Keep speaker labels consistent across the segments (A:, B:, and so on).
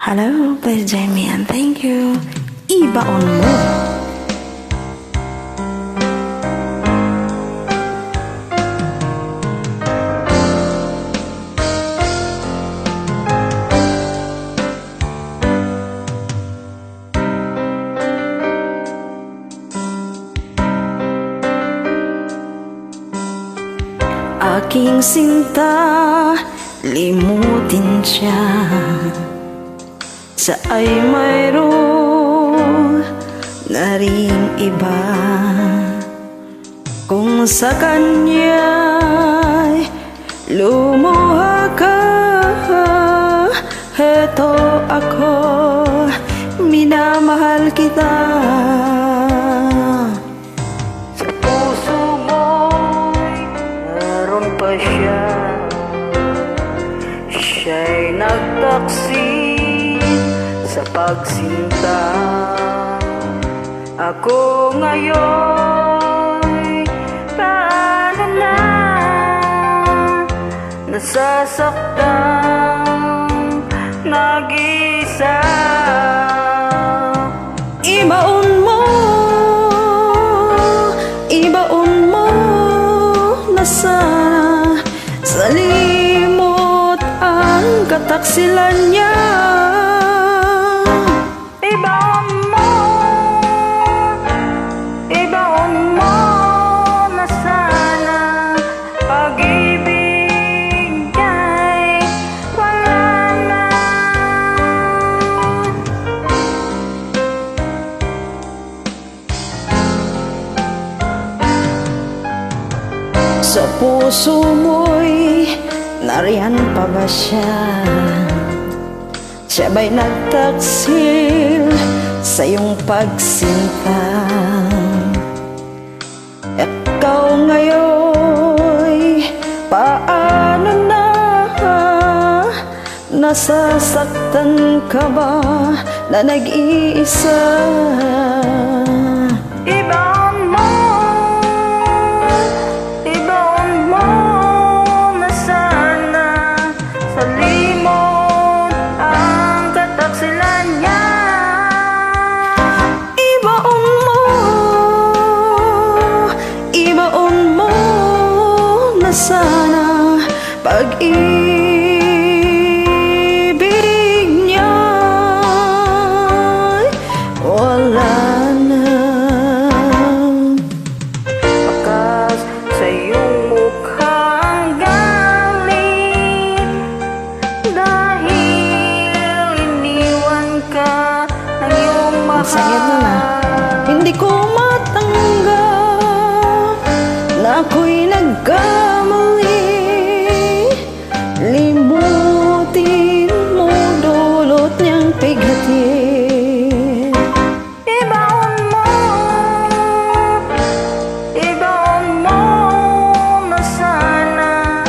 A: Hello, please join me and thank you. Ibaon mo. Aking sinta, limutin siya sa ay mayroon na ring iba. Kung sa kanya'y lumuha ka, heto ako, minamahal kita. Sa puso mo'y meron pa siya, siya'y nagtaksin sa pagsinta. Ako ngayon paano na, nasasaktan, nag-isa. Ibaon mo, ibaon mo na sana sa limot ang kataksilan niya. Sa puso mo'y nariyan pa ba siya? Siya ba'y nagtaksil sa iyong pagsinta? Ikaw ngayon'y paano na? Nasasaktan ka ba na nag-iisa? Sana pag-ibig niya'y wala na. Bakas sa iyong mukhang galing, dahil iniwan ka ng iyong mahal. Hindi ko matanggap na ako'y nagkamali. Limutin mo dulot niyang pigatin. Ibaon mo na sana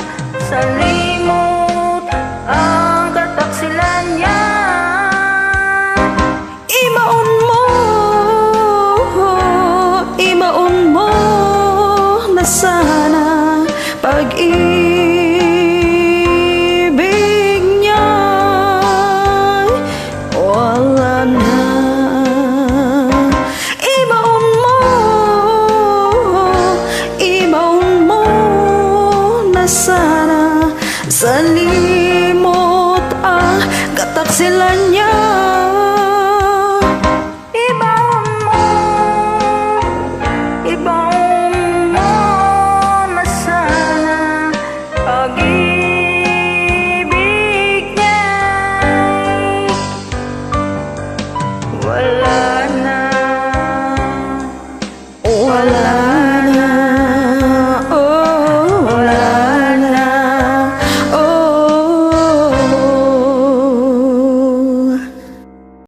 A: sa limot ang kataksilan niya. Ibaon mo na sana pag-ibig niya'y wala na. Ibaon mo na sana sa limot ang kataksilan niya.